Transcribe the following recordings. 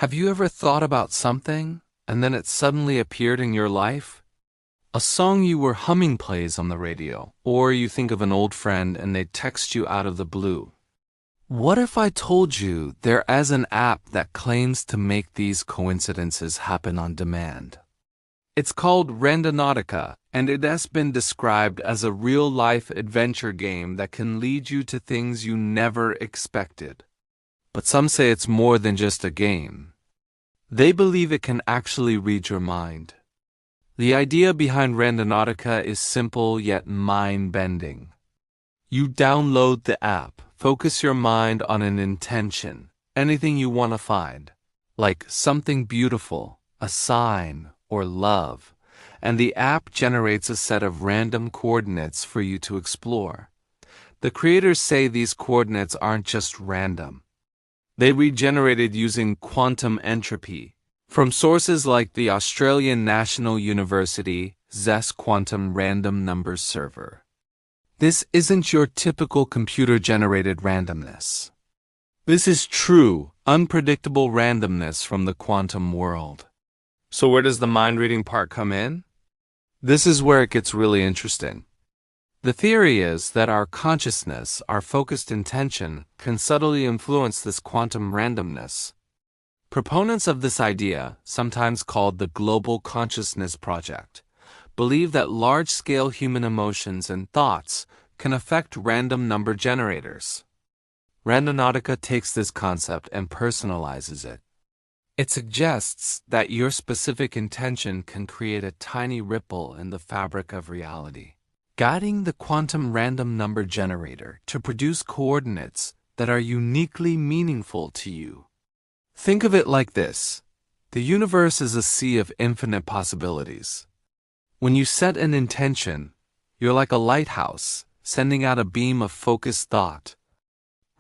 Have you ever thought about something, and then it suddenly appeared in your life? A song you were humming plays on the radio, or you think of an old friend and they text you out of the blue. What if I told you there is an app that claims to make these coincidences happen on demand? It's called Randonautica, and it has been described as a real-life adventure game that can lead you to things you never expected. But some say it's more than just a game. They believe it can actually read your mind. The idea behind Randonautica is simple yet mind-bending. You download the app, focus your mind on an intention, anything you want to find, like something beautiful, a sign, or love, and the app generates a set of random coordinates for you to explore. The creators say these coordinates aren't just random. They regenerated using quantum entropy from sources like the Australian National University ZES Quantum Random Numbers Server. This isn't your typical computer-generated randomness. This is true, unpredictable randomness from the quantum world. So where does the mind-reading part come in? This is where it gets really interesting. The theory is that our consciousness, our focused intention, can subtly influence this quantum randomness. Proponents of this idea, sometimes called the Global Consciousness Project, believe that large-scale human emotions and thoughts can affect random number generators. Randonautica takes this concept and personalizes it. It suggests that your specific intention can create a tiny ripple in the fabric of reality, guiding the quantum random number generator to produce coordinates that are uniquely meaningful to you. Think of it like this. The universe is a sea of infinite possibilities. When you set an intention, you're like a lighthouse, sending out a beam of focused thought.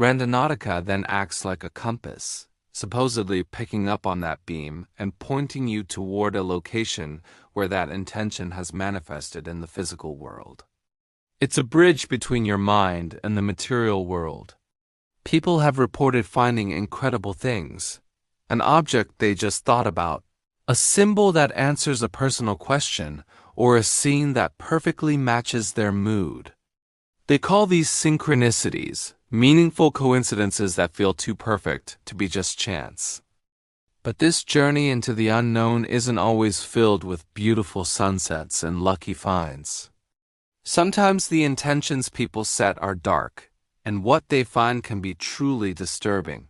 Randonautica then acts like a compass, supposedly picking up on that beam and pointing you toward a location where that intention has manifested in the physical world. It's a bridge between your mind and the material world. People have reported finding incredible things. An object they just thought about, a symbol that answers a personal question, or a scene that perfectly matches their mood. They call these synchronicities, meaningful coincidences that feel too perfect to be just chance. But this journey into the unknown isn't always filled with beautiful sunsets and lucky finds. Sometimes the intentions people set are dark, and what they find can be truly disturbing.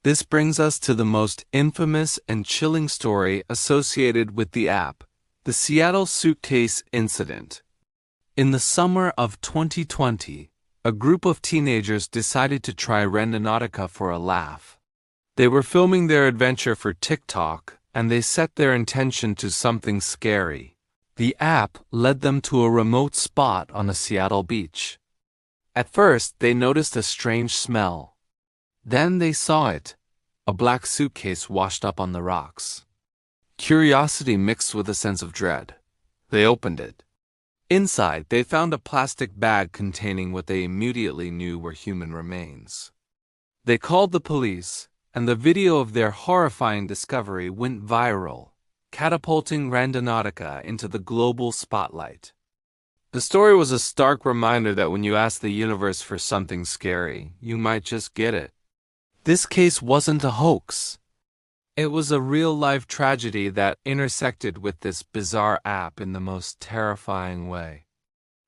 This brings us to the most infamous and chilling story associated with the app, the Seattle suitcase incident. In the summer of 2020, a group of teenagers decided to try Randonautica for a laugh. They were filming their adventure for TikTok, and they set their intention to something scary. The app led them to a remote spot on a Seattle beach. At first, they noticed a strange smell. Then they saw it, a black suitcase washed up on the rocks. Curiosity mixed with a sense of dread. They opened it. Inside, they found a plastic bag containing what they immediately knew were human remains. They called the police, and the video of their horrifying discovery went viral, catapulting Randonautica into the global spotlight. The story was a stark reminder that when you ask the universe for something scary, you might just get it. This case wasn't a hoax. It was a real-life tragedy that intersected with this bizarre app in the most terrifying way.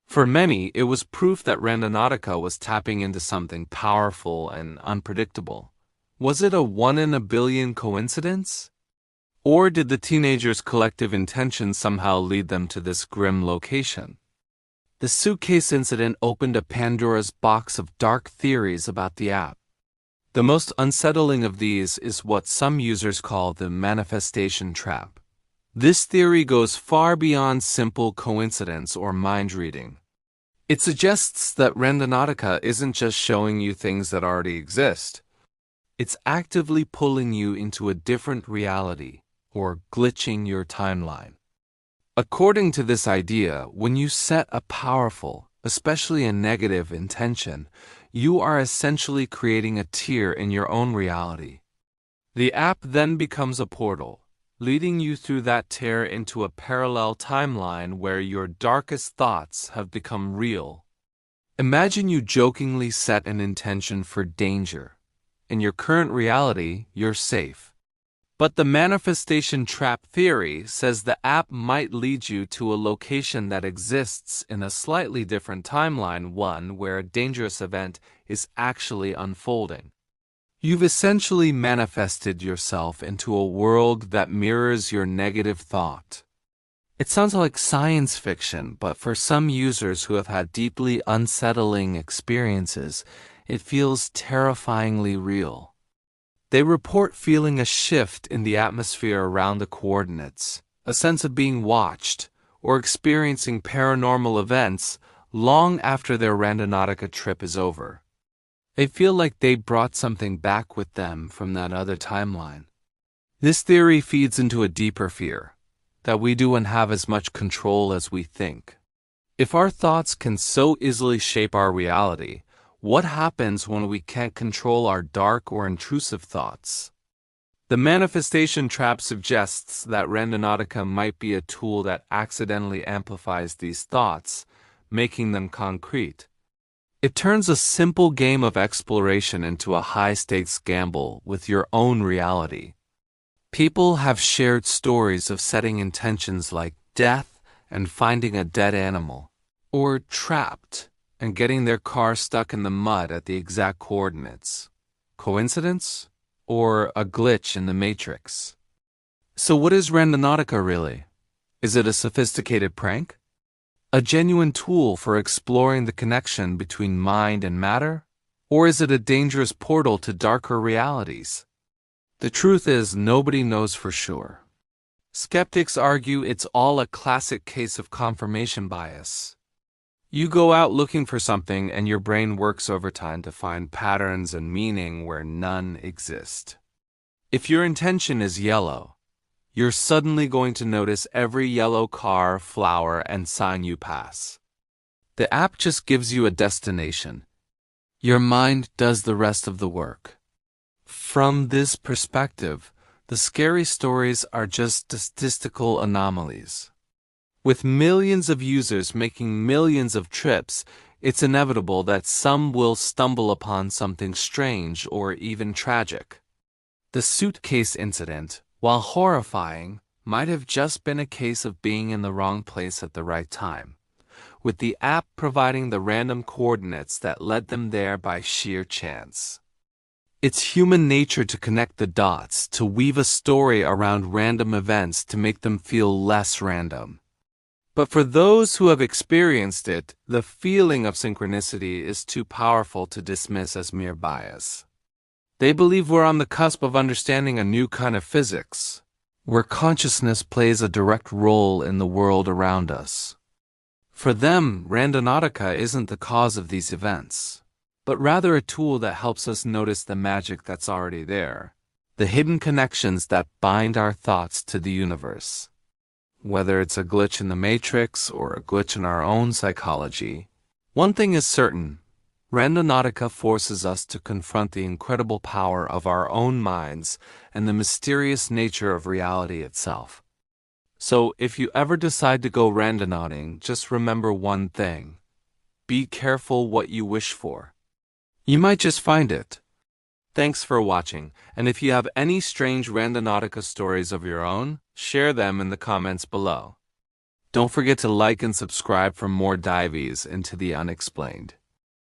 For many, it was proof that Randonautica was tapping into something powerful and unpredictable. Was it a one-in-a-billion coincidence? Or did the teenagers' collective intention somehow lead them to this grim location? The suitcase incident opened a Pandora's box of dark theories about the app. The most unsettling of these is what some users call the manifestation trap. This theory goes far beyond simple coincidence or mind reading. It suggests that Randonautica isn't just showing you things that already exist. It's actively pulling you into a different reality, or glitching your timeline. According to this idea, when you set a powerful, especially a negative intention, you are essentially creating a tear in your own reality. The app then becomes a portal, leading you through that tear into a parallel timeline where your darkest thoughts have become real. Imagine you jokingly set an intention for danger. In your current reality, you're safe. But the manifestation trap theory says the app might lead you to a location that exists in a slightly different timeline, one where a dangerous event is actually unfolding. You've essentially manifested yourself into a world that mirrors your negative thought. It sounds like science fiction, but for some users who have had deeply unsettling experiences, it feels terrifyingly real. They report feeling a shift in the atmosphere around the coordinates, a sense of being watched, or experiencing paranormal events long after their Randonautica trip is over. They feel like they brought something back with them from that other timeline. This theory feeds into a deeper fear, that we don't have as much control as we think. If our thoughts can so easily shape our reality, what happens when we can't control our dark or intrusive thoughts? The manifestation trap suggests that Randonautica might be a tool that accidentally amplifies these thoughts, making them concrete. It turns a simple game of exploration into a high-stakes gamble with your own reality. People have shared stories of setting intentions like death and finding a dead animal, or trapped and getting their car stuck in the mud at the exact coordinates. Coincidence? Or a glitch in the matrix? So what is Randonautica really? Is it a sophisticated prank? A genuine tool for exploring the connection between mind and matter? Or is it a dangerous portal to darker realities? The truth is, nobody knows for sure. Skeptics argue it's all a classic case of confirmation bias. You go out looking for something and your brain works overtime to find patterns and meaning where none exist. If your intention is yellow, you're suddenly going to notice every yellow car, flower, and sign you pass. The app just gives you a destination. Your mind does the rest of the work. From this perspective, the scary stories are just statistical anomalies. With millions of users making millions of trips, it's inevitable that some will stumble upon something strange or even tragic. The suitcase incident, while horrifying, might have just been a case of being in the wrong place at the right time, with the app providing the random coordinates that led them there by sheer chance. It's human nature to connect the dots, to weave a story around random events to make them feel less random. But for those who have experienced it, the feeling of synchronicity is too powerful to dismiss as mere bias. They believe we're on the cusp of understanding a new kind of physics, where consciousness plays a direct role in the world around us. For them, Randonautica isn't the cause of these events, but rather a tool that helps us notice the magic that's already there, the hidden connections that bind our thoughts to the universe. Whether it's a glitch in the matrix or a glitch in our own psychology, one thing is certain: Randonautica forces us to confront the incredible power of our own minds and the mysterious nature of reality itself. So if you ever decide to go randonauting, just remember one thing: be careful what you wish for. You might just find it. Thanks for watching, and if you have any strange Randonautica stories of your own, share them in the comments below. Don't forget to like and subscribe for more dives into the unexplained.